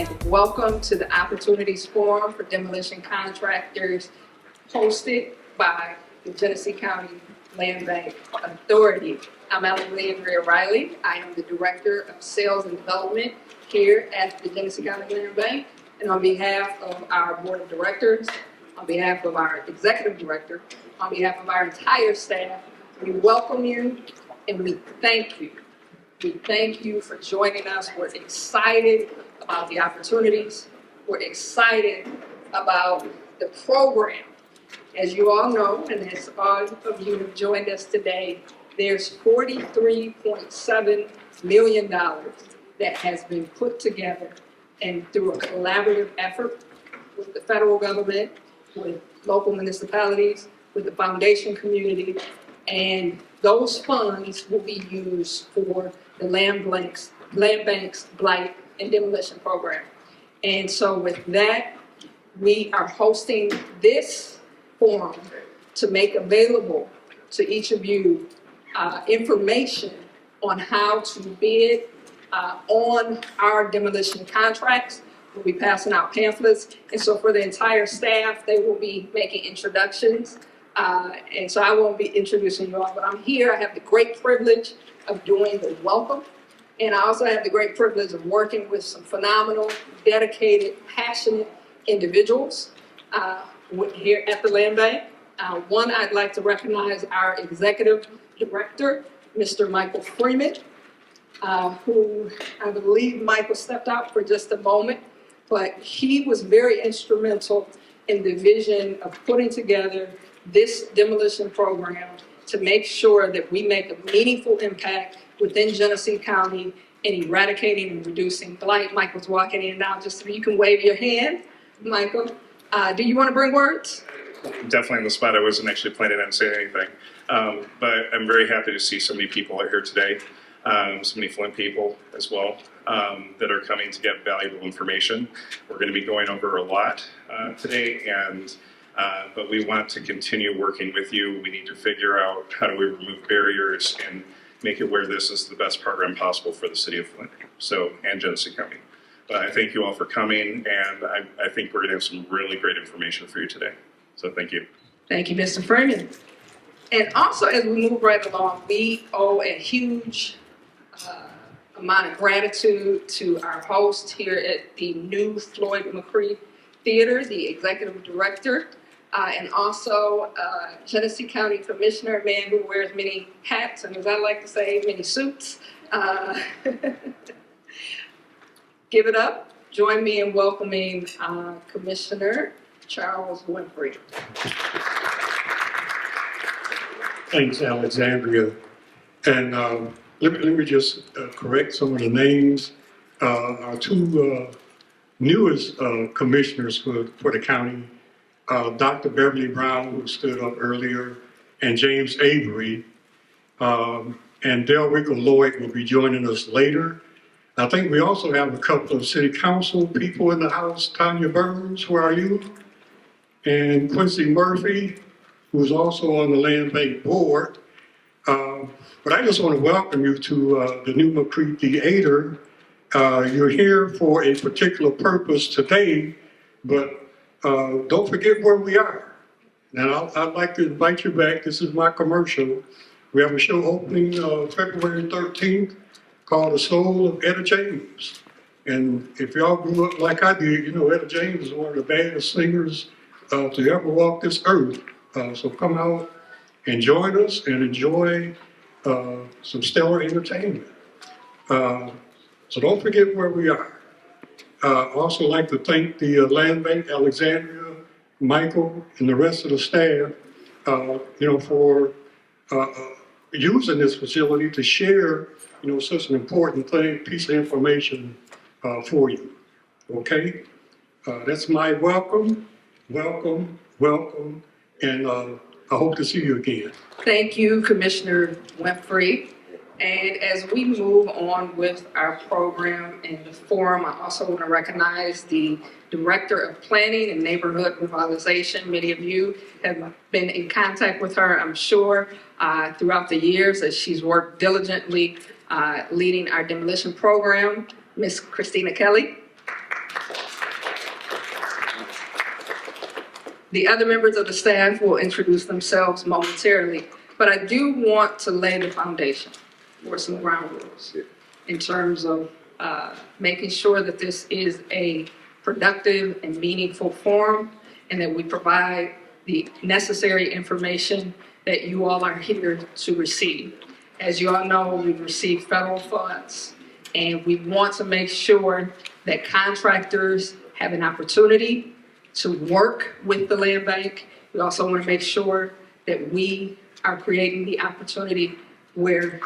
and welcome to the Opportunities Forum for Demolition Contractors, hosted by the Genesee County Land Bank Authority. I'm Alexandria Riley. I am the Director of Sales and Development here at the Genesee County Land Bank. And on behalf of our Board of Directors, on behalf of our Executive Director, on behalf of our entire staff, we welcome you and we thank you. We thank you for joining us. We're excited about the opportunities. We're excited about the program. As you all know, and as all of you have joined us today, there's $43.7 million that has been put together and through a collaborative effort with the federal government, with local municipalities, with the foundation community, and those funds will be used for the Land Bank's Blight and Demolition Program. And so with that, we are hosting this forum to make available to each of you information on how to bid on our demolition contracts. We'll be passing out pamphlets, and so for the entire staff, they will be making introductions. And so I won't be introducing you all, but I'm here. I have the great privilege of doing the welcome, and I also have the great privilege of working with some phenomenal, dedicated, passionate individuals here at the Land Bank. One, I'd like to recognize our Executive Director, Mr. Michael Freeman, who I believe Michael stepped out for just a moment, but he was very instrumental in the vision of putting together this demolition program to make sure that we make a meaningful impact within Genesee County in eradicating and reducing blight. Michael's walking in now, just so you can wave your hand. Michael, do you want to bring words? Definitely on the spot. I wasn't actually planning on saying anything, but I'm very happy to see so many people out here today, so many Flint people as well that are coming to get valuable information. We're going to be going over a lot today, and but we want to continue working with you. We need to figure out how do we remove barriers and make it where this is the best program possible for the city of Flint, and Genesee County. But I thank you all for coming, and I think we're going to have some really great information for you today. So thank you. Thank you, Mr. Freeman. And also, as we move right along, we owe a huge amount of gratitude to our host here at the new Floyd McCree Theater, the Executive Director, and also Genesee County Commissioner, a man who wears many hats, and as I like to say, many suits. Give it up. Join me in welcoming Commissioner Charles Winfrey. Thanks, Alexandria. And let me just correct some of the names. Our two newest commissioners for the county, Dr. Beverly Brown, who stood up earlier, and James Avery. And Delrico Lloyd will be joining us later. I think we also have a couple of city council people in the house. Tanya Burns, where are you? And Quincy Murphy, who's also on the Land Bank Board. But I just want to welcome you to the new McCree Theater. You're here for a particular purpose today, but don't forget where we are. And I'd like to invite you back. This is my commercial. We have a show opening February 13th called The Soul of Etta James. And if y'all grew up like I did, you know Etta James is one of the baddest singers to ever walk this earth. So come out and join us and enjoy some stellar entertainment. So don't forget where we are. Also like to thank the Land Bank, Alexandria, Michael, and the rest of the staff, for using this facility to share, such an important piece of information for you. Okay? That's my welcome, and I hope to see you again. Thank you, Commissioner Winfrey. And as we move on with our program and the forum, I also want to recognize the Director of Planning and Neighborhood Revitalization. Many of you have been in contact with her, I'm sure, throughout the years as she's worked diligently leading our demolition program, Ms. Christina Kelly. The other members of the staff will introduce themselves momentarily, but I do want to lay the foundation for some ground rules in terms of making sure that this is a productive and meaningful forum and that we provide the necessary information that you all are here to receive. As you all know, we've received federal funds and we want to make sure that contractors have an opportunity to work with the land bank. We also want to make sure that we are creating the opportunity where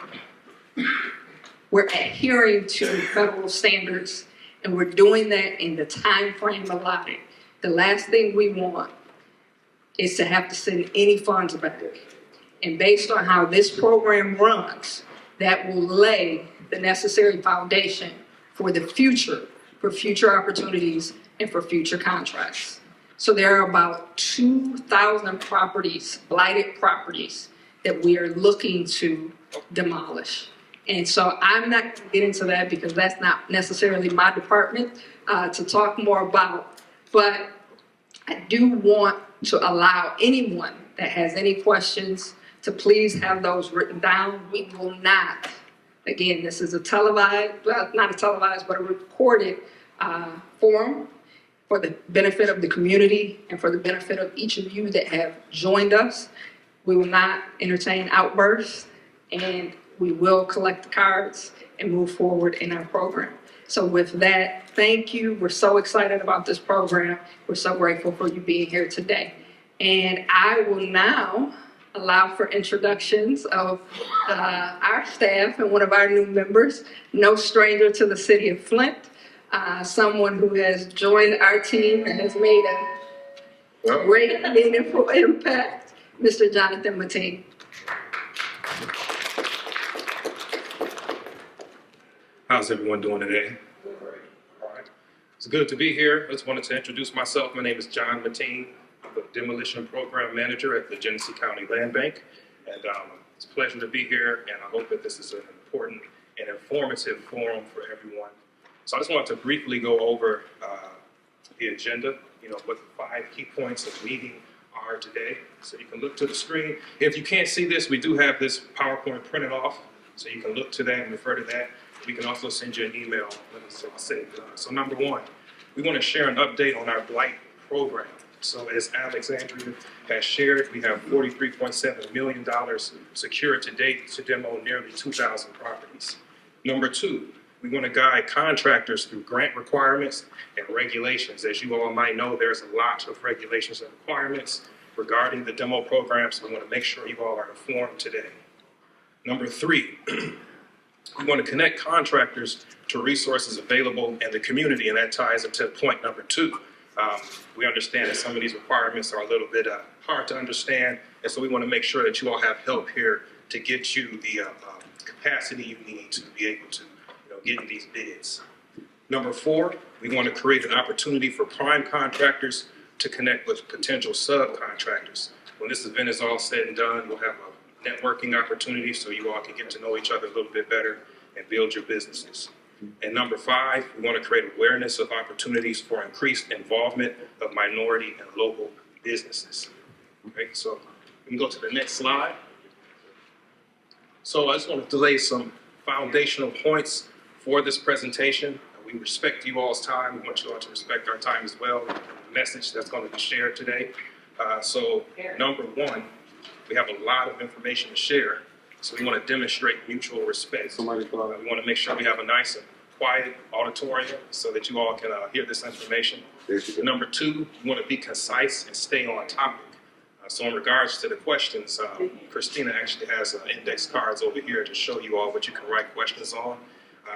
we're adhering to federal standards and we're doing that in the time frame allotted. The last thing we want is to have to send any funds back. And based on how this program runs, that will lay the necessary foundation for the future, for future opportunities and for future contracts. So there are about 2,000 properties, blighted properties, that we are looking to demolish. And so I'm not going to get into that because that's not necessarily my department to talk more about. But I do want to allow anyone that has any questions to please have those written down. We will not, again, this is a televised, well, not a televised, but a recorded forum for the benefit of the community and for the benefit of each of you that have joined us. We will not entertain outbursts and we will collect the cards and move forward in our program. So with that, thank you. We're so excited about this program. We're so grateful for you being here today. And I will now allow for introductions of our staff and one of our new members, no stranger to the city of Flint, someone who has joined our team and has made a great meaningful impact, Mr. Jonathan Mateen. How's everyone doing today? All right. It's good to be here. I just wanted to introduce myself. My name is John Mateen. I'm the Demolition Program Manager at the Genesee County Land Bank. And it's a pleasure to be here, and I hope that this is an important and informative forum for everyone. So I just wanted to briefly go over the agenda, what the 5 key points of the meeting are today. So you can look to the screen. If you can't see this, we do have this PowerPoint printed off, so you can look to that and refer to that. We can also send you an email when it's said. So number 1, we want to share an update on our blight program. So as Alexandria has shared, we have $43.7 million secured to date to demo nearly 2,000 properties. Number 2, we want to guide contractors through grant requirements and regulations. As you all might know, there's a lot of regulations and requirements regarding the demo program, so we want to make sure you all are informed today. Number 3, we want to connect contractors to resources available in the community, and that ties into point number 2. We understand that some of these requirements are a little bit hard to understand, and so we want to make sure that you all have help here to get you the capacity you need to be able to get these bids. Number 4, we want to create an opportunity for prime contractors to connect with potential subcontractors. When this event is all said and done, we'll have a networking opportunity so you all can get to know each other a little bit better and build your businesses. And number 5, we want to create awareness of opportunities for increased involvement of minority and local businesses. Okay, so we can go to the next slide. So I just want to lay some foundational points for this presentation. We respect you all's time. We want you all to respect our time as well. The message that's going to be shared today. So number 1, we have a lot of information to share. So we want to demonstrate mutual respect. We want to make sure we have a nice and quiet auditorium so that you all can hear this information. Number 2, we want to be concise and stay on topic. So in regards to the questions, Christina actually has index cards over here to show you all what you can write questions on.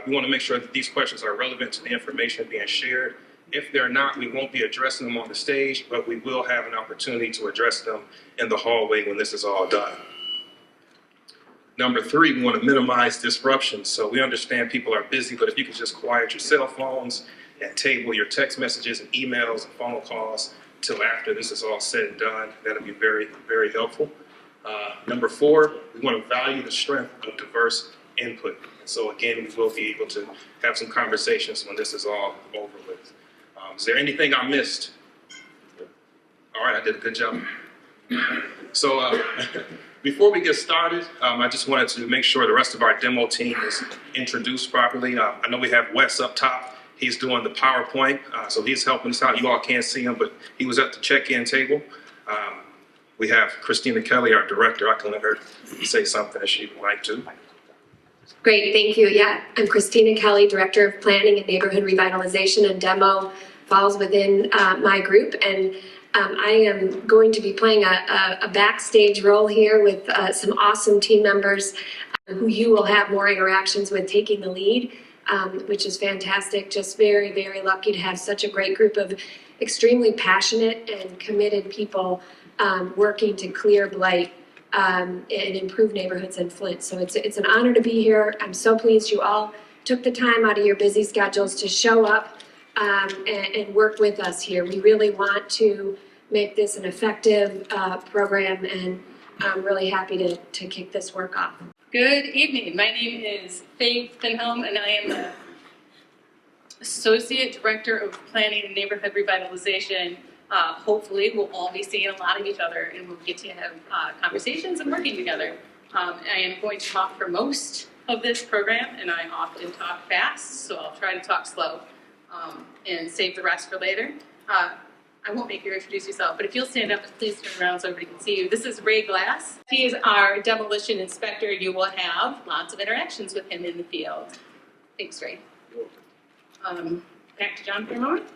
We want to make sure that these questions are relevant to the information being shared. If they're not, we won't be addressing them on the stage, but we will have an opportunity to address them in the hallway when this is all done. Number 3, we want to minimize disruptions. So we understand people are busy, but if you could just quiet your cell phones and table your text messages and emails and phone calls till after this is all said and done, that'll be very, very helpful. Number 4, we want to value the strength of diverse input. And so again, we will be able to have some conversations when this is all over with. Is there anything I missed? All right, I did a good job. So before we get started, I just wanted to make sure the rest of our demo team is introduced properly. I know we have Wes up top. He's doing the PowerPoint, so he's helping us out. You all can't see him, but he was at the check-in table. We have Christina Kelly, our director. I can let her say something if she'd like to. Great, thank you. Yeah, I'm Christina Kelly, Director of Planning and Neighborhood Revitalization, and Demo falls within my group. And I am going to be playing a backstage role here with some awesome team members who you will have more interactions with taking the lead, which is fantastic. Just very, very lucky to have such a great group of extremely passionate and committed people working to clear blight and improve neighborhoods in Flint. So it's an honor to be here. I'm so pleased you all took the time out of your busy schedules to show up and work with us here. We really want to make this an effective program, and I'm really happy to kick this work off. Good evening. My name is Faye Finhelm, and I am the Associate Director of Planning and Neighborhood Revitalization. Hopefully, we'll all be seeing a lot of each other, and we'll get to have conversations and working together. I am going to talk for most of this program, and I often talk fast, so I'll try to talk slow and save the rest for later. I won't make you introduce yourself, but if you'll stand up and please turn around so everybody can see you. This is Ray Glass. He is our demolition inspector. You will have lots of interactions with him in the field. Thanks, Ray. Back to John for a moment.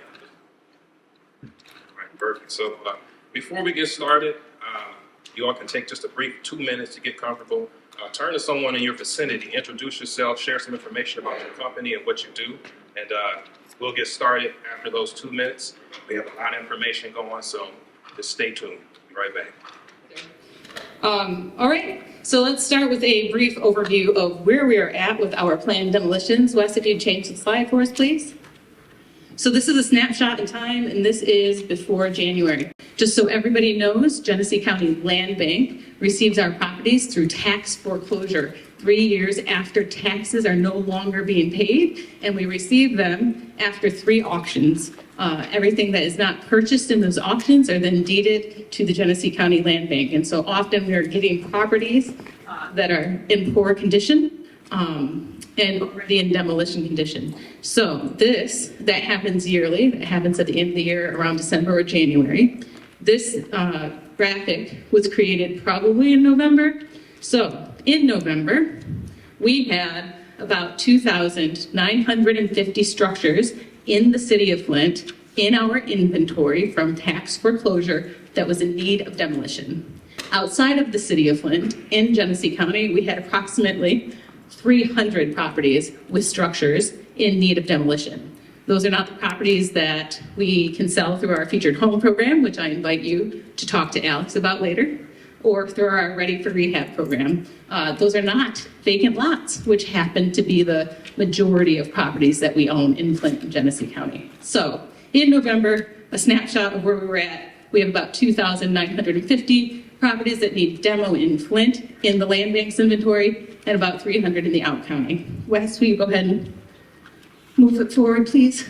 All right, perfect. So before we get started, you all can take just a brief 2 minutes to get comfortable. Turn to someone in your vicinity, introduce yourself, share some information about your company and what you do, and we'll get started after those 2 minutes. We have a lot of information going, so just stay tuned. Be right back. All right, so let's start with a brief overview of where we are at with our planned demolitions. Wes, if you'd change the slide for us, please. So this is a snapshot in time, and this is before January. Just so everybody knows, Genesee County Land Bank receives our properties through tax foreclosure 3 years after taxes are no longer being paid, and we receive them after 3 auctions. Everything that is not purchased in those auctions are then deeded to the Genesee County Land Bank, and so often we are getting properties that are in poor condition and already in demolition condition. So that happens yearly. It happens at the end of the year around December or January. This graphic was created probably in November. So in November, we had about 2,950 structures in the city of Flint in our inventory from tax foreclosure that was in need of demolition. Outside of the city of Flint, in Genesee County, we had approximately 300 properties with structures in need of demolition. Those are not the properties that we can sell through our featured home program, which I invite you to talk to Alex about later, or through our Ready for Rehab program. Those are not vacant lots, which happen to be the majority of properties that we own in Flint and Genesee County. So in November, a snapshot of where we were at, we have about 2,950 properties that need demo in Flint in the land bank's inventory, and about 300 in the out county. Wes, will you go ahead and move it forward, please?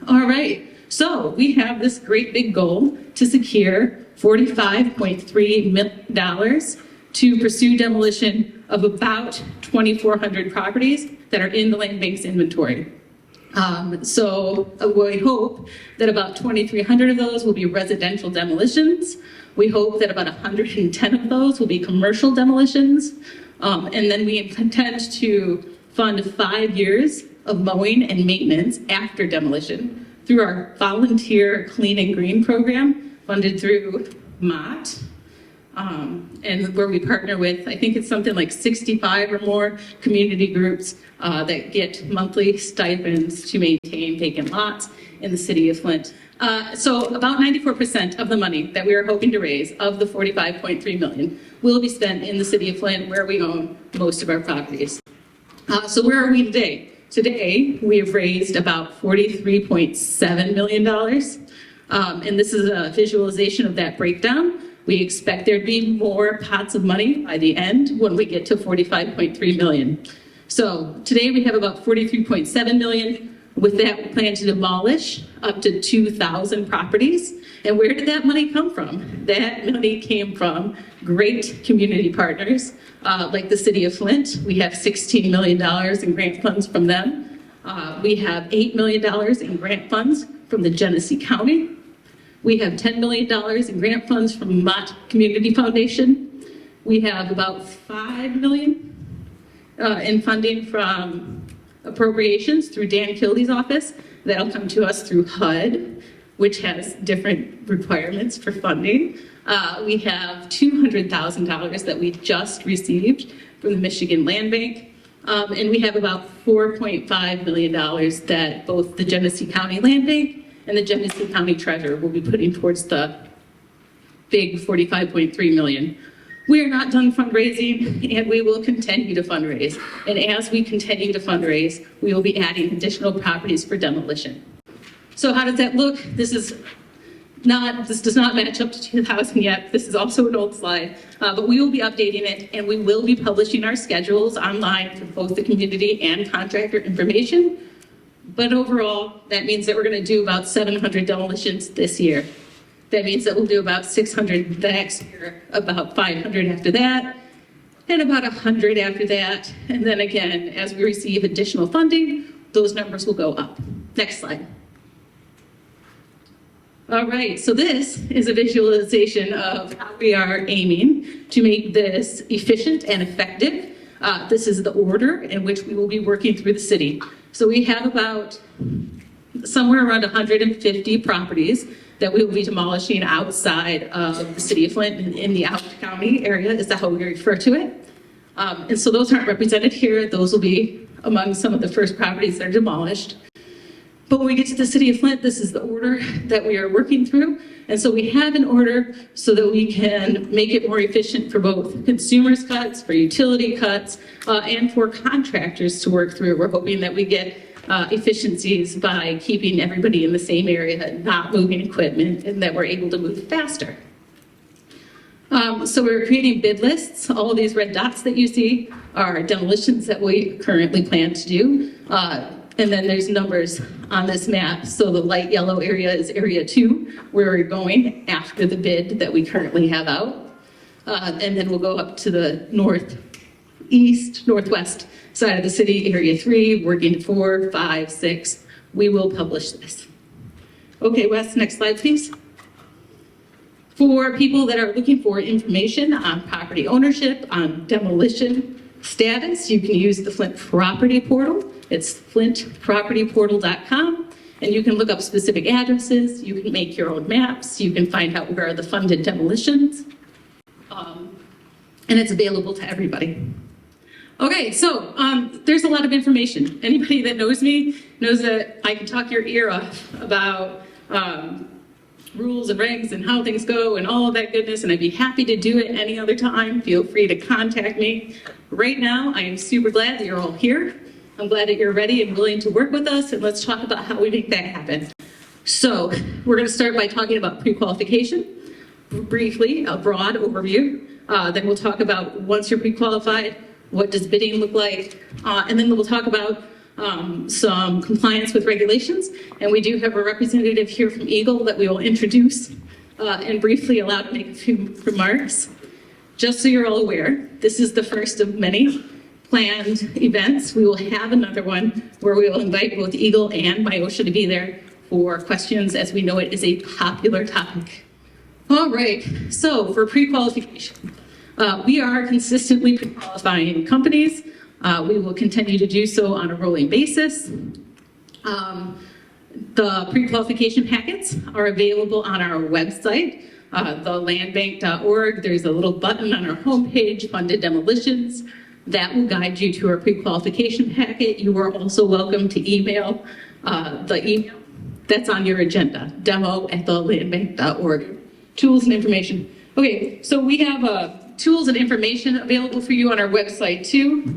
All right, so we have this great big goal to secure $45.3 million to pursue demolition of about 2,400 properties that are in the land bank's inventory. So we hope that about 2,300 of those will be residential demolitions. We hope that about 110 of those will be commercial demolitions. And then we intend to fund 5 years of mowing and maintenance after demolition through our volunteer Clean and Green program, funded through MOT, and where we partner with, I think it's something like 65 or more community groups that get monthly stipends to maintain vacant lots in the city of Flint. So about 94% of the money that we are hoping to raise, of the $45.3 million, will be spent in the city of Flint, where we own most of our properties. So where are we today? Today, we have raised about $43.7 million. And this is a visualization of that breakdown. We expect there to be more pots of money by the end when we get to $45.3 million. So today we have about $43.7 million. With that, we plan to demolish up to 2,000 properties. And where did that money come from? That money came from great community partners, like the City of Flint. We have $16 million in grant funds from them. We have $8 million in grant funds from the Genesee County. We have $10 million in grant funds from Mott Community Foundation. We have about $5 million in funding from appropriations through Dan Kildy's office. That'll come to us through HUD, which has different requirements for funding. We have $200,000 that we just received from the Michigan Land Bank. And we have about $4.5 million that both the Genesee County Land Bank and the Genesee County Treasurer will be putting towards the big $45.3 million. We are not done fundraising, and we will continue to fundraise. And as we continue to fundraise, we will be adding additional properties for demolition. So how does that look? This does not match up to 2000 yet. This is also an old slide, but we will be updating it, and we will be publishing our schedules online for both the community and contractor information. But overall, that means that we're going to do about 700 demolitions this year. That means that we'll do about 600 the next year, about 500 after that, and about 100 after that. And then again, as we receive additional funding, those numbers will go up. Next slide. All right, so this is a visualization of how we are aiming to make this efficient and effective. This is the order in which we will be working through the city. So we have about somewhere around 150 properties that we will be demolishing outside of the city of Flint in the out county area, is how we refer to it. And so those aren't represented here. Those will be among some of the first properties that are demolished. But when we get to the city of Flint, this is the order that we are working through. And so we have an order so that we can make it more efficient for both consumers cuts, for utility cuts, and for contractors to work through. We're hoping that we get efficiencies by keeping everybody in the same area, not moving equipment, and that we're able to move faster. So we're creating bid lists. All of these red dots that you see are demolitions that we currently plan to do. And then there's numbers on this map. So the light yellow area is area 2, where we're going after the bid that we currently have out. And then we'll go up to the northwest side of the city, area 3, working 4, 5, 6. We will publish this. Okay, Wes, next slide, please. For people that are looking for information on property ownership, on demolition status, you can use the Flint Property Portal. It's flintpropertyportal.com, and you can look up specific addresses. You can make your own maps. You can find out where are the funded demolitions, and it's available to everybody. Okay, so there's a lot of information. Anybody that knows me knows that I can talk your ear off about rules and regs and how things go and all of that goodness, and I'd be happy to do it any other time. Feel free to contact me. Right now, I am super glad that you're all here. I'm glad that you're ready and willing to work with us, and let's talk about how we make that happen. So we're going to start by talking about pre-qualification. Briefly, a broad overview. Then we'll talk about once you're pre-qualified, what does bidding look like? And then we'll talk about some compliance with regulations. And we do have a representative here from Eagle that we will introduce and briefly allow to make a few remarks. Just so you're all aware, this is the first of many planned events. We will have another one where we will invite both Eagle and Myosha to be there for questions, as we know it is a popular topic. All right, so for pre-qualification, we are consistently pre-qualifying companies. We will continue to do so on a rolling basis. The pre-qualification packets are available on our website, thelandbank.org. There's a little button on our homepage, Funded Demolitions. That will guide you to our pre-qualification packet. You are also welcome to email the email that's on your agenda, demo@thelandbank.org. Tools and information. Okay, so we have tools and information available for you on our website too.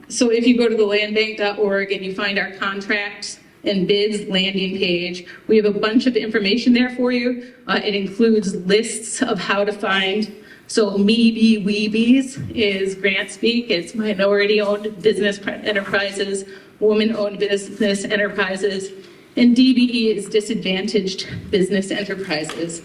So if you go to thelandbank.org and you find our contracts and bids landing page, we have a bunch of information there for you. It includes lists of how to find. So MEBs, Weebies is grant speak. It's minority-owned business enterprises woman-owned business enterprises, and DBE is disadvantaged business enterprises.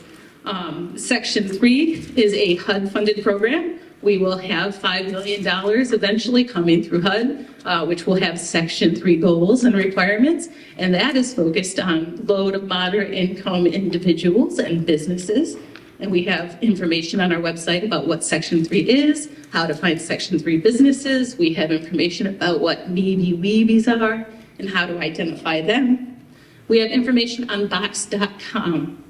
Section 3 is a HUD-funded program. We will have $5 million eventually coming through HUD, which will have Section 3 goals and requirements, and that is focused on low to moderate income individuals and businesses. And we have information on our website about what Section 3 is, how to find Section 3 businesses. We have information about what NEBY-WEBYs are and how to identify them. We have information on Box.com.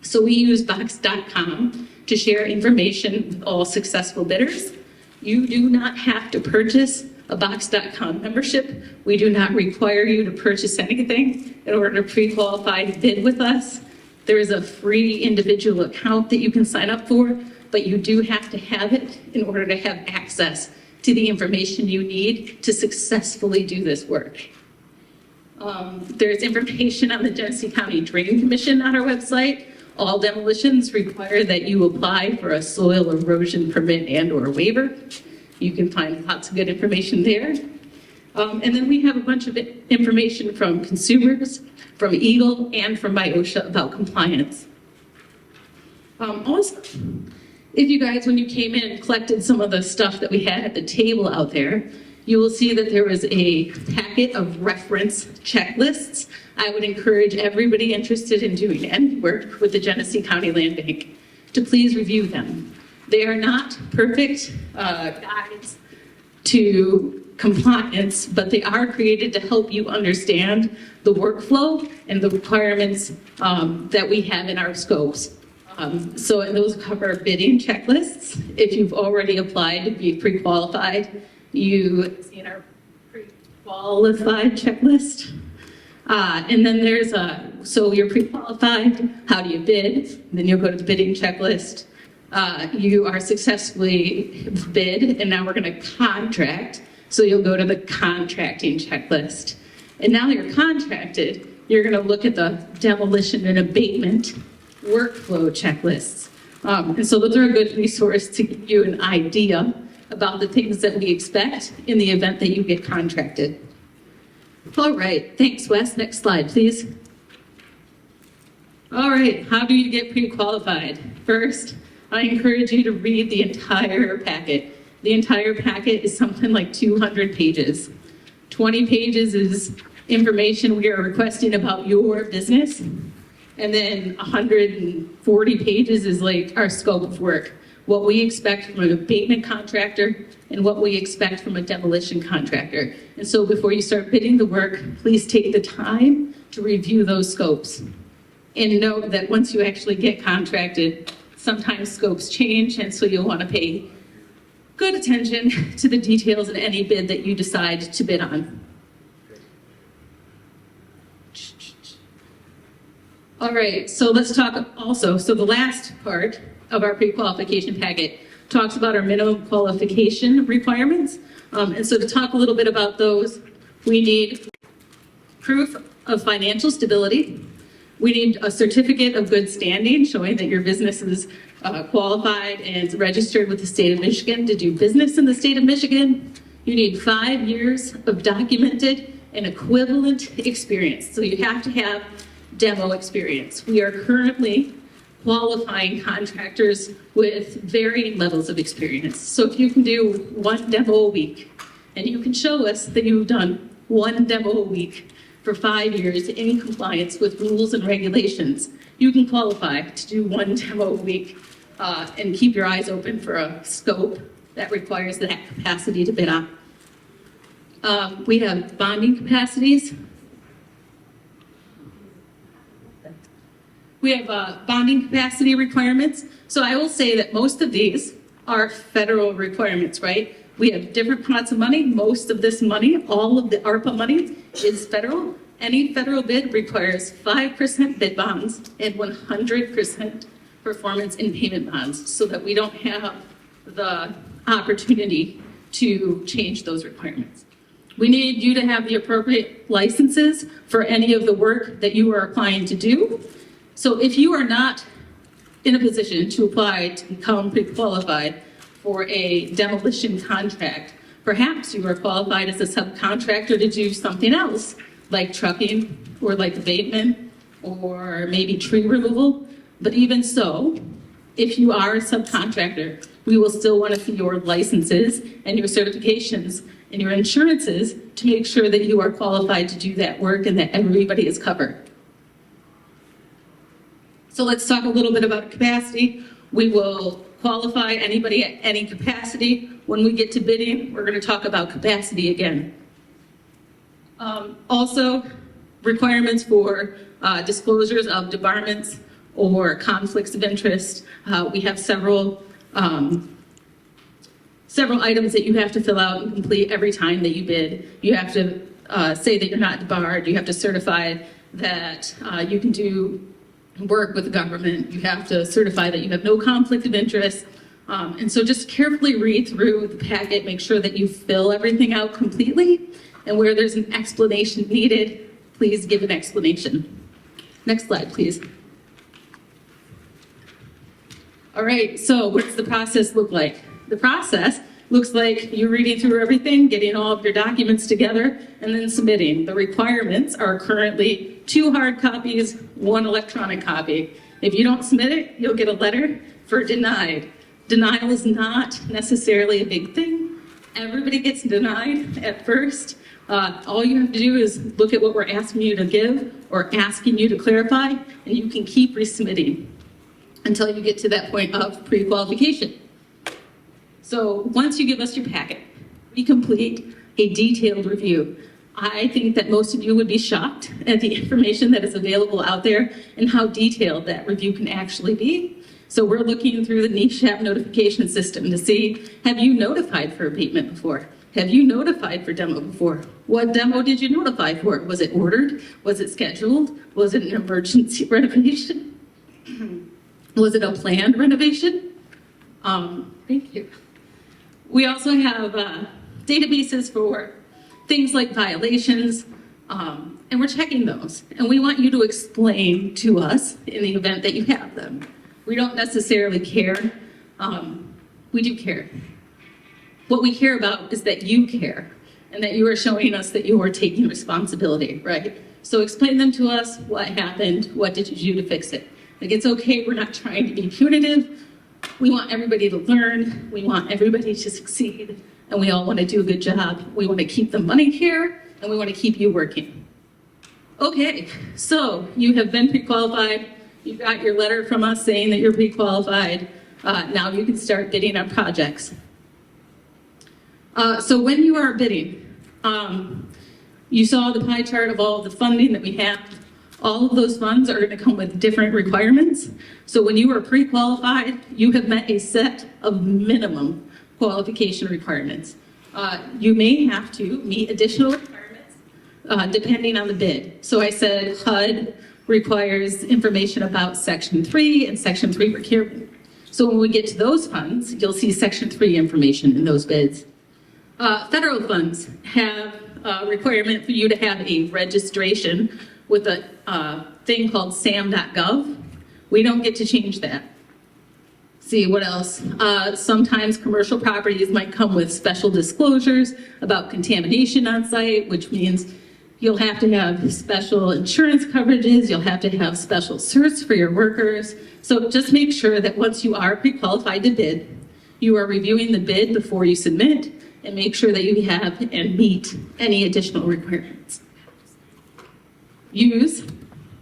So we use Box.com to share information with all successful bidders. You do not have to purchase a Box.com membership. We do not require you to purchase anything in order to pre-qualify to bid with us. There is a free individual account that you can sign up for, but you do have to have it in order to have access to the information you need to successfully do this work. There's information on the Genesee County Drain Commission on our website. All demolitions require that you apply for a soil erosion permit and/or waiver. You can find lots of good information there. And then we have a bunch of information from consumers, from Eagle, and from MIOSHA about compliance. Also, if you guys, when you came in and collected some of the stuff that we had at the table out there, you will see that there was a packet of reference checklists. I would encourage everybody interested in doing any work with the Genesee County Land Bank to please review them. They are not perfect guides to compliance, but they are created to help you understand the workflow and the requirements that we have in our scopes. So those cover bidding checklists. If you've already applied to be pre-qualified, you see in our pre-qualified checklist. And then there's so you're pre-qualified, how do you bid? Then you'll go to the bidding checklist. You are successfully bid, and now we're gonna contract. So you'll go to the contracting checklist. And now you're contracted, you're gonna look at the demolition and abatement workflow checklists. And so those are a good resource to give you an idea about the things that we expect in the event that you get contracted. All right, thanks, Wes. Next slide, please. All right, how do you get pre-qualified? First, I encourage you to read the entire packet. The entire packet is something like 200 pages. 20 pages is information we are requesting about your business. And then 140 pages is like our scope of work, what we expect from an abatement contractor and what we expect from a demolition contractor. And so before you start bidding the work, please take the time to review those scopes. And note that once you actually get contracted, sometimes scopes change, and so you'll want to pay good attention to the details in any bid that you decide to bid on. All right, so let's talk also, so the last part of our pre-qualification packet talks about our minimum qualification requirements. And so to talk a little bit about those, we need proof of financial stability. We need a certificate of good standing showing that your business is qualified and registered with the state of Michigan to do business in the state of Michigan. You need 5 years of documented and equivalent experience. So you have to have demo experience. We are currently qualifying contractors with varying levels of experience. So if you can do 1 demo a week, and you can show us that you've done 1 demo a week for 5 years in compliance with rules and regulations, you can qualify to do 1 demo a week and keep your eyes open for a scope that requires that capacity to bid on. We have bonding capacities. We have bonding capacity requirements. So I will say that most of these are federal requirements, right? We have different pots of money. Most of this money, all of the ARPA money, is federal. Any federal bid requires 5% bid bonds and 100% performance and payment bonds so that we don't have the opportunity to change those requirements. We need you to have the appropriate licenses for any of the work that you are applying to do. So if you are not in a position to apply to become pre-qualified for a demolition contract, Perhaps you are qualified as a subcontractor to do something else, like trucking or like abatement or maybe tree removal. But even so, if you are a subcontractor, we will still want to see your licenses and your certifications and your insurances to make sure that you are qualified to do that work and that everybody is covered. So let's talk a little bit about capacity. We will qualify anybody at any capacity. When we get to bidding, we're going to talk about capacity again. Also, requirements for disclosures of debarments or conflicts of interest. We have several items that you have to fill out and complete every time that you bid. You have to say that you're not debarred. You have to certify that you can do work with the government. You have to certify that you have no conflict of interest. And so just carefully read through the packet, make sure that you fill everything out completely. And where there's an explanation needed, please give an explanation. Next slide, please. All right, so what does the process look like? The process looks like you're reading through everything, getting all of your documents together, and then submitting. The requirements are currently 2 hard copies, 1 electronic copy. If you don't submit it, you'll get a letter for denied. Denial is not necessarily a big thing. Everybody gets denied at first. All you have to do is look at what we're asking you to give or asking you to clarify, and you can keep resubmitting until you get to that point of pre-qualification. So once you give us your packet, we complete a detailed review. I think that most of you would be shocked at the information that is available out there and how detailed that review can actually be. So we're looking through the NESHAP notification system to see, have you notified for abatement before? Have you notified for demo before? What demo did you notify for? Was it ordered? Was it scheduled? Was it an emergency renovation? Was it a planned renovation? Thank you. We also have databases for things like violations, and we're checking those. And we want you to explain to us in the event that you have them. We don't necessarily care. We do care. What we care about is that you care and that you are showing us that you are taking responsibility, right? So explain them to us, what happened, what did you do to fix it? Like, it's okay, we're not trying to be punitive. We want everybody to learn, we want everybody to succeed, and we all want to do a good job. We want to keep the money here, and we want to keep you working. Okay, so you have been pre-qualified. You got your letter from us saying that you're pre-qualified. Now you can start bidding on projects. So when you are bidding, you saw the pie chart of all of the funding that we have. All of those funds are going to come with different requirements. So when you are pre-qualified, you have met a set of minimum qualification requirements. You may have to meet additional requirements depending on the bid. So I said HUD requires information about Section 3 and Section 3 procurement. So when we get to those funds, you'll see Section 3 information in those bids. Federal funds have a requirement for you to have a registration with a thing called sam.gov. We don't get to change that. See, what else? Sometimes commercial properties might come with special disclosures about contamination on site, which means you'll have to have special insurance coverages, you'll have to have special certs for your workers. So just make sure that once you are pre-qualified to bid, you are reviewing the bid before you submit, and make sure that you have and meet any additional requirements. Use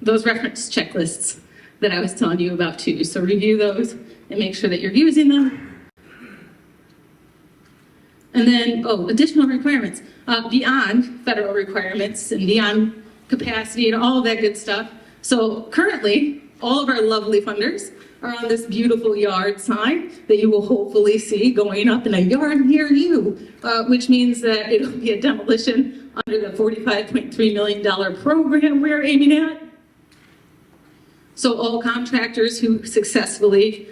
those reference checklists that I was telling you about too. So review those and make sure that you're using them. And then, additional requirements. Beyond federal requirements and beyond capacity and all of that good stuff. So currently, all of our lovely funders are on this beautiful yard sign that you will hopefully see going up in a yard near you, which means that it'll be a demolition under the $45.3 million program we're aiming at. So all contractors who successfully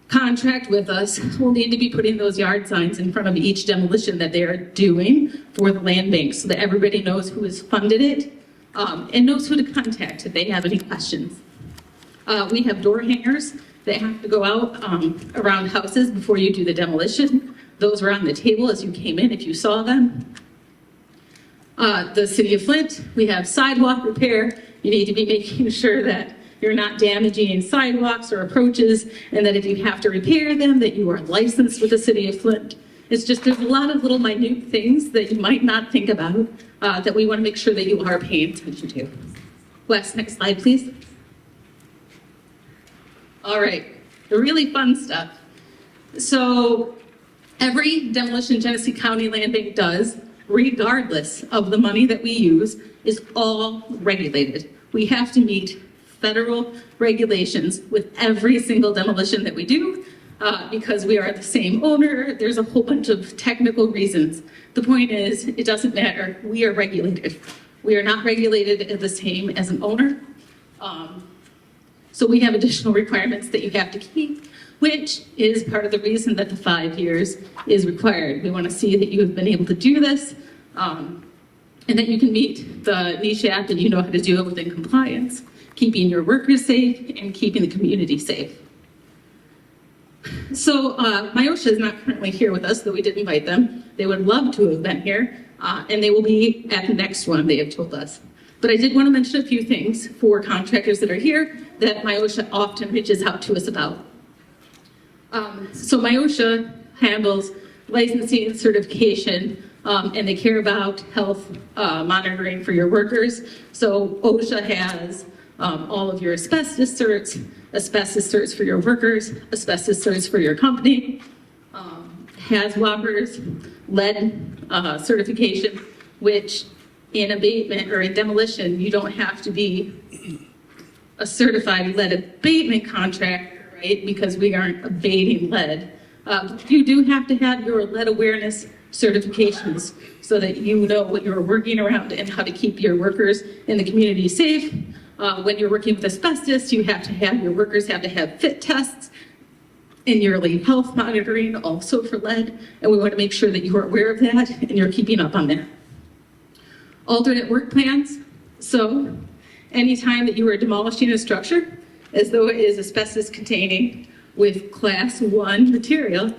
contract with us will need to be putting those yard signs in front of each demolition that they are doing for the land bank so that everybody knows who has funded it and knows who to contact if they have any questions. We have door hangers that have to go out around houses before you do the demolition. Those were on the table as you came in if you saw them. The City of Flint, we have sidewalk repair. You need to be making sure that you're not damaging sidewalks or approaches, and that if you have to repair them, that you are licensed with the City of Flint. It's just, there's a lot of little minute things that you might not think about that we want to make sure that you are paying attention to. Wes, next slide, please. All right, the really fun stuff. So every demolition Genesee County Land Bank does, regardless of the money that we use, is all regulated. We have to meet federal regulations with every single demolition that we do because we are the same owner. There's a whole bunch of technical reasons. The point is, it doesn't matter. We are regulated. We are not regulated the same as an owner. So we have additional requirements that you have to keep, which is part of the reason that the 5 years is required. We want to see that you have been able to do this and that you can meet the NESHAP and you know how to do it within compliance, keeping your workers safe and keeping the community safe. So MIOSHA is not currently here with us, though we did invite them. They would love to have been here, and they will be at the next one, they have told us. But I did want to mention a few things for contractors that are here that MIOSHA often reaches out to us about. So MIOSHA handles licensing and certification, and they care about health monitoring for your workers. So OSHA has all of your asbestos certs for your workers, asbestos certs for your company, has whoppers, lead certification, which in abatement or in demolition, you don't have to be a certified lead abatement contractor, right? Because we aren't abating lead. You do have to have your lead awareness certifications so that you know what you're working around and how to keep your workers in the community safe. When you're working with asbestos, you have to have your workers have to have fit tests and yearly health monitoring also for lead. And we want to make sure that you are aware of that and you're keeping up on that. Alternate work plans. So anytime that you are demolishing a structure, as though it is asbestos containing with class 1 material,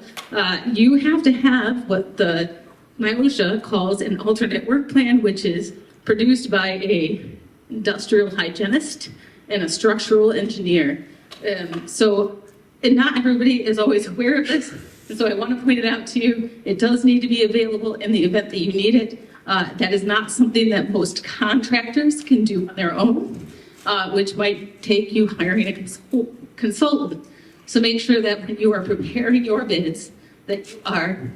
you have to have what the MIOSHA calls an alternate work plan, which is produced by a industrial hygienist and a structural engineer. And not everybody is always aware of this, and so I want to point it out to you. It does need to be available in the event that you need it. That is not something that most contractors can do on their own, which might take you hiring a consultant. So make sure that when you are preparing your bids, that you are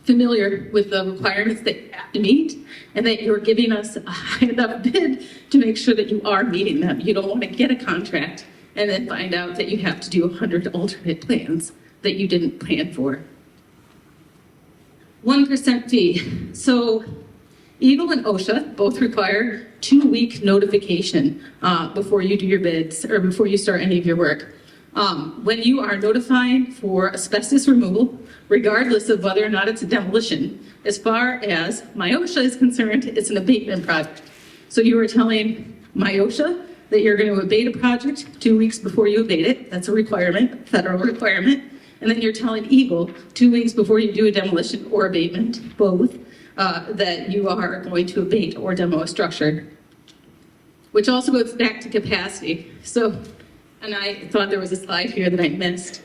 familiar with the requirements that you have to meet, and that you're giving us a high enough bid to make sure that you are meeting them. You don't want to get a contract and then find out that you have to do 100 alternate plans that you didn't plan for. 1% fee. So Eagle and OSHA both require 2-week notification before you do your bids or before you start any of your work. When you are notifying for asbestos removal, regardless of whether or not it's a demolition, as far as MIOSHA is concerned, it's an abatement project. So you are telling MIOSHA that you're going to abate a project 2 weeks before you abate it. That's a requirement, federal requirement. And then you're telling Eagle 2 weeks before you do a demolition or abatement, both, that you are going to abate or demo a structure. Which also goes back to capacity. So, and I thought there was a slide here that I missed.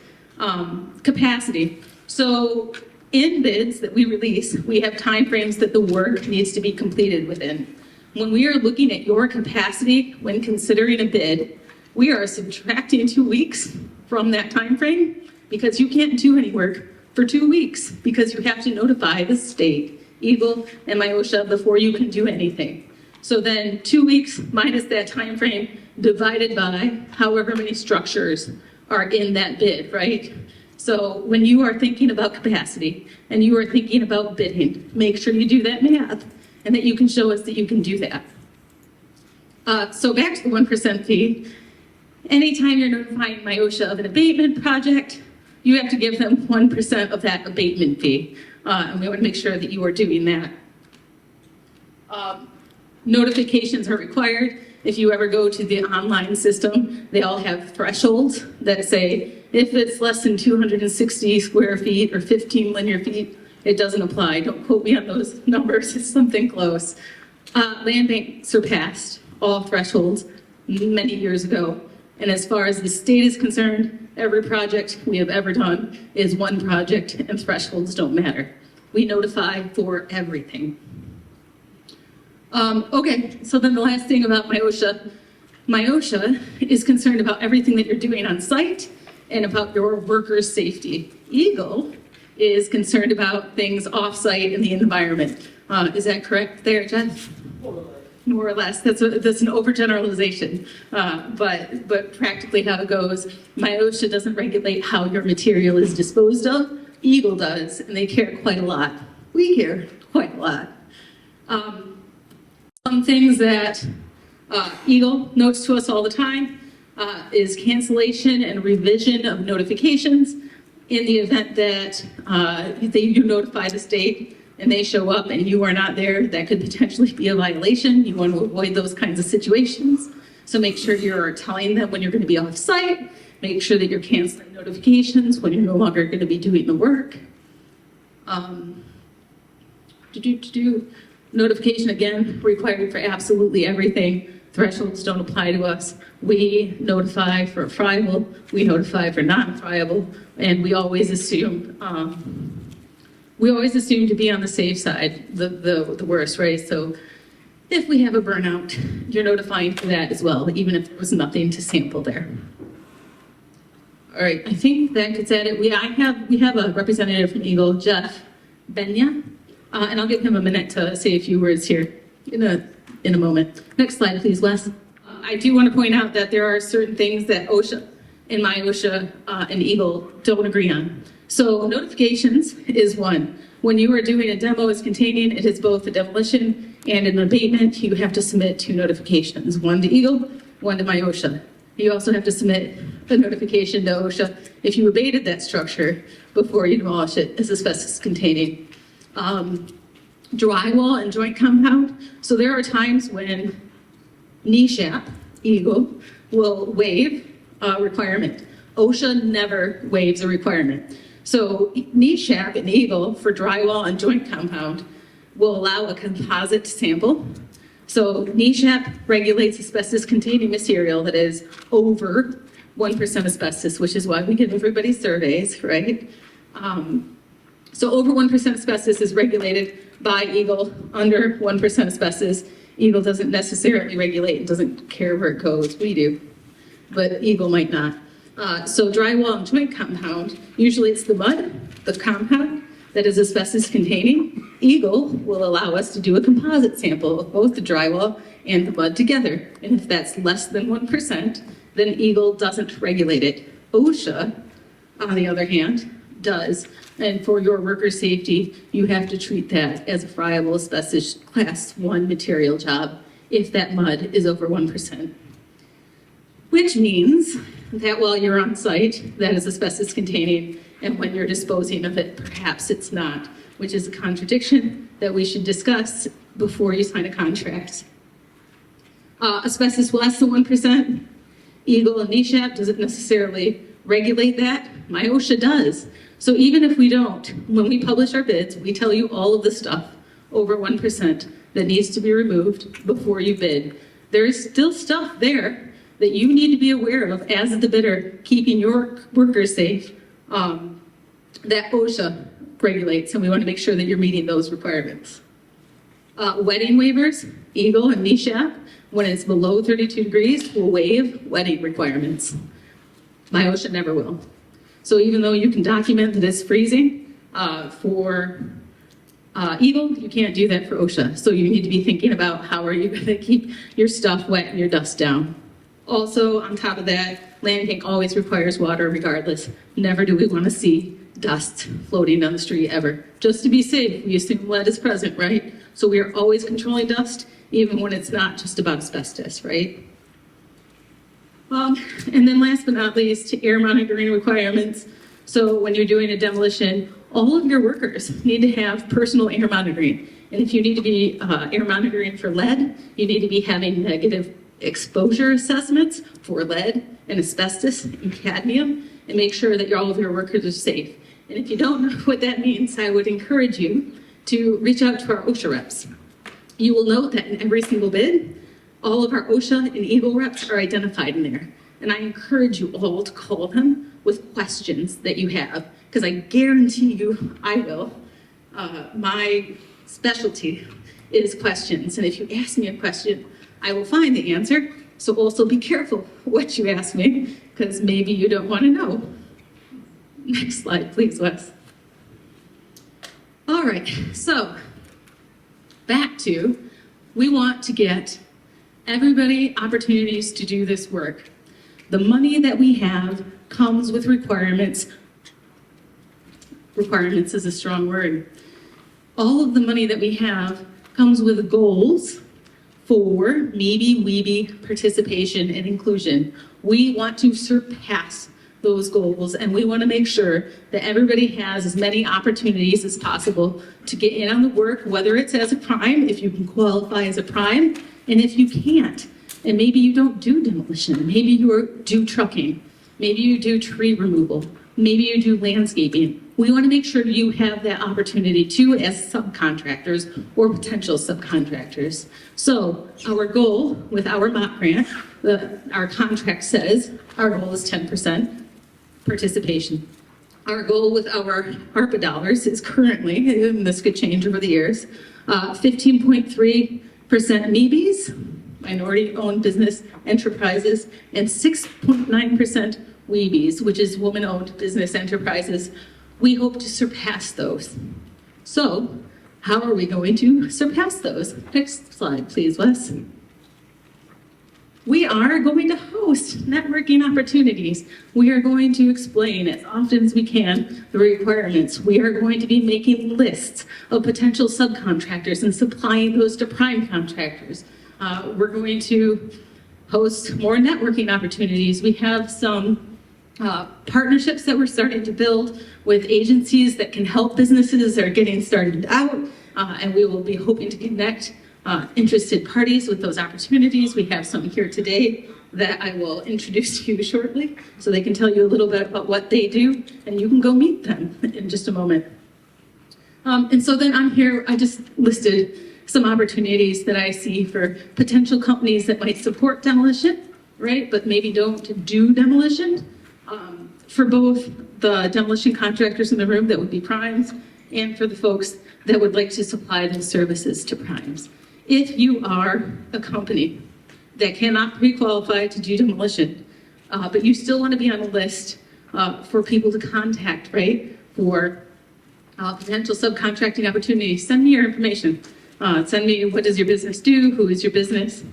Capacity. So in bids that we release, we have timeframes that the work needs to be completed within. When we are looking at your capacity when considering a bid, we are subtracting 2 weeks from that time frame because you can't do any work for 2 weeks because you have to notify the state, Eagle, and MIOSHA before you can do anything. So then 2 weeks minus that time frame divided by however many structures are in that bid, right? So when you are thinking about capacity and you are thinking about bidding, make sure you do that math and that you can show us that you can do that. So back to the 1% fee. Anytime you're notifying MIOSHA of an abatement project, you have to give them 1% of that abatement fee. And we want to make sure that you are doing that. Notifications are required. If you ever go to the online system, they all have thresholds that say If it's less than 260 square feet or 15 linear feet, it doesn't apply. Don't quote me on those numbers, it's something close. Land bank surpassed all thresholds many years ago. And as far as the state is concerned, every project we have ever done is one project and thresholds don't matter. We notify for everything. Okay, so then the last thing about MIOSHA. MIOSHA is concerned about everything that you're doing on site and about your workers' safety. EGLE is concerned about things off-site in the environment. Is that correct there, Jeff? More or less. That's an overgeneralization, but practically how it goes. MIOSHA doesn't regulate how your material is disposed of. EGLE does, and they care quite a lot. We care quite a lot. Some things that EGLE notes to us all the time is cancellation and revision of notifications in the event that you notify the state and they show up and you are not there. That could potentially be a violation. You want to avoid those kinds of situations. So make sure you're telling them when you're going to be off site. Make sure that you're canceling notifications when you're no longer going to be doing the work. Notification, again, required for absolutely everything. Thresholds don't apply to us. We notify for friable, we notify for non-friable, and we always assume to be on the safe side, the worst, right? So if we have a burnout, you're notifying for that as well, even if there was nothing to sample there. All right, I think that gets at it. We have a representative from EGLE, Jeff Benya, and I'll give him a minute to say a few words here in a moment. Next slide, please, Wes. I do want to point out that there are certain things that OSHA and MIOSHA and EGLE don't agree on. So notifications is one. When you are doing a demo as containing, it is both a demolition and an abatement. You have to submit 2 notifications, one to EGLE, one to MIOSHA. You also have to submit a notification to OSHA if you abated that structure before you demolish it as asbestos containing. Drywall and joint compound. So there are times when NESHAP, EGLE, will waive a requirement. OSHA never waives a requirement. So NESHAP and EGLE for drywall and joint compound will allow a composite sample. So NESHAP regulates asbestos containing material that is over 1% asbestos, which is why we give everybody surveys, right? So over 1% asbestos is regulated by EGLE. Under 1% asbestos, EGLE doesn't necessarily regulate and doesn't care where it goes. We do, but EGLE might not. So drywall and joint compound, usually it's the mud, the compound that is asbestos containing. EGLE will allow us to do a composite sample of both the drywall and the mud together. And if that's less than 1%, then EGLE doesn't regulate it. OSHA, on the other hand, does. And for your worker safety, you have to treat that as a friable asbestos class 1 material job if that mud is over 1%. Which means that while you're on site, that is asbestos containing, and when you're disposing of it, perhaps it's not, which is a contradiction that we should discuss before you sign a contract. Asbestos less than 1%, EGLE and NESHAP doesn't necessarily regulate that. MIOSHA does. So even if we don't, when we publish our bids, we tell you all of the stuff over 1% that needs to be removed before you bid. There is still stuff there that you need to be aware of as the bidder, keeping your workers safe, that OSHA regulates, and we want to make sure that you're meeting those requirements. Wetting waivers, EGLE and NESHAP, when it's below 32 degrees, will waive wetting requirements. MIOSHA never will. So even though you can document that it's freezing for EGLE, you can't do that for OSHA. So you need to be thinking about how are you going to keep your stuff wet and your dust down. Also, on top of that, land bank always requires water regardless. Never do we want to see dust floating down the street ever. Just to be safe, we assume lead is present, right? So we are always controlling dust, even when it's not just about asbestos, right? And then last but not least, air monitoring requirements. So when you're doing a demolition, all of your workers need to have personal air monitoring. And if you need to be air monitoring for lead, you need to be having negative exposure assessments for lead and asbestos and cadmium. and make sure that all of your workers are safe. And if you don't know what that means, I would encourage you to reach out to our OSHA reps. You will note that in every single bid, all of our OSHA and EGLE reps are identified in there. And I encourage you all to call them with questions that you have, because I guarantee you I will. My specialty is questions, and if you ask me a question, I will find the answer. So also be careful what you ask me, because maybe you don't want to know. Next slide, please, Wes. All right, so back to, we want to get everybody opportunities to do this work. The money that we have comes with requirements. Requirements is a strong word. All of the money that we have comes with goals for maybe weeby participation and inclusion. We want to surpass those goals, and we want to make sure that everybody has as many opportunities as possible to get in on the work, whether it's as a prime, if you can qualify as a prime, and if you can't, and maybe you don't do demolition, maybe you do trucking, maybe you do tree removal, maybe you do landscaping. We want to make sure you have that opportunity too as subcontractors or potential subcontractors. So our goal with our mock grant, our contract says our goal is 10% participation. Our goal with our ARPA dollars is currently, and this could change over the years, 15.3% MEBs, minority-owned business enterprises, and 6.9% WEBs, which is woman-owned business enterprises. We hope to surpass those. So, how are we going to surpass those? Next slide, please, Wes. We are going to host networking opportunities. We are going to explain as often as we can the requirements. We are going to be making lists of potential subcontractors and supplying those to prime contractors. We're going to host more networking opportunities. We have some partnerships that we're starting to build with agencies that can help businesses that are getting started out, and we will be hoping to connect interested parties with those opportunities. We have some here today that I will introduce to you shortly, so they can tell you a little bit about what they do, and you can go meet them in just a moment. And so then on here, I just listed some opportunities that I see for potential companies that might support demolition, right, but maybe don't do demolition. For both the demolition contractors in the room that would be primes, and for the folks that would like to supply those services to primes. If you are a company that cannot pre-qualify to do demolition, but you still want to be on a list for people to contact, right, for potential subcontracting opportunities, send me your information. Send me, what does your business do? Who is your business?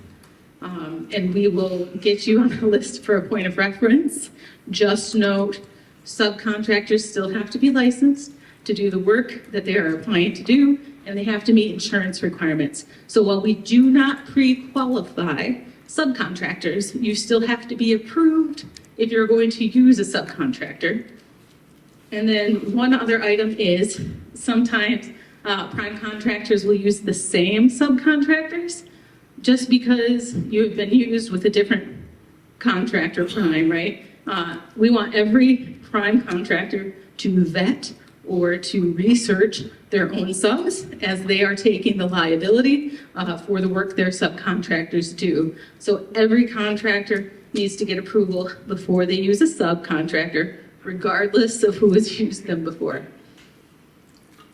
And we will get you on a list for a point of reference. Just note, subcontractors still have to be licensed to do the work that they are applying to do, and they have to meet insurance requirements. So while we do not pre-qualify subcontractors, you still have to be approved if you're going to use a subcontractor. And then one other item is sometimes prime contractors will use the same subcontractors just because you've been used with a different contractor prime, right? We want every prime contractor to vet or to research their own subs as they are taking the liability for the work their subcontractors do. So every contractor needs to get approval before they use a subcontractor, regardless of who has used them before.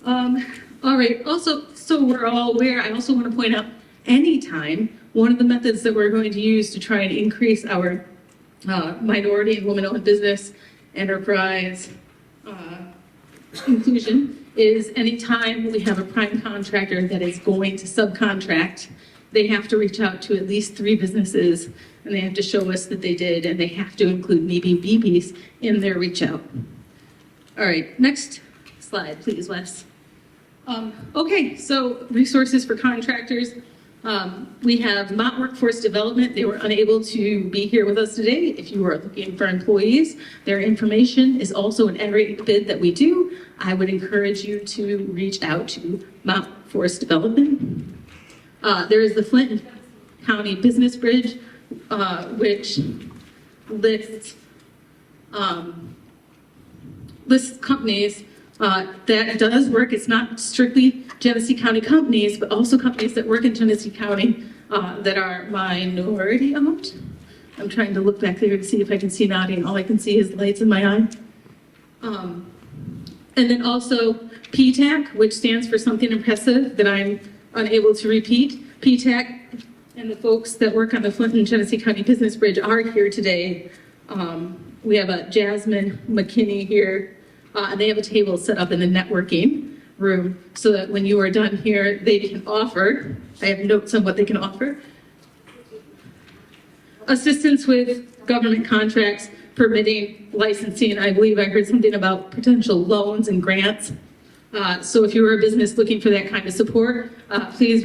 All right, also, so we're all aware, I also want to point out, anytime, one of the methods that we're going to use to try and increase our minority and women-owned business enterprise inclusion is anytime we have a prime contractor that is going to subcontract, they have to reach out to at least 3 businesses, and they have to show us that they did, and they have to include maybe BBs in their reach out. All right, next slide, please, Wes. Okay, so resources for contractors. We have Mott Workforce Development. They were unable to be here with us today. If you are looking for employees, their information is also in every bid that we do. I would encourage you to reach out to Mott Workforce Development. There is the Flint County Business Bridge, which lists lists companies that does work. It's not strictly Genesee County companies, but also companies that work in Genesee County that are minority owned. I'm trying to look back there to see if I can see nodding. All I can see is lights in my eye. And then also PTAC, which stands for something impressive that I'm unable to repeat. PTAC and the folks that work on the Flint and Genesee County Business Bridge are here today. We have a Jasmine McKinney here, and they have a table set up in the networking room so that when you are done here, they can offer, I have notes on what they can offer, assistance with government contracts, permitting, licensing. I believe I heard something about potential loans and grants. So if you're a business looking for that kind of support, please reach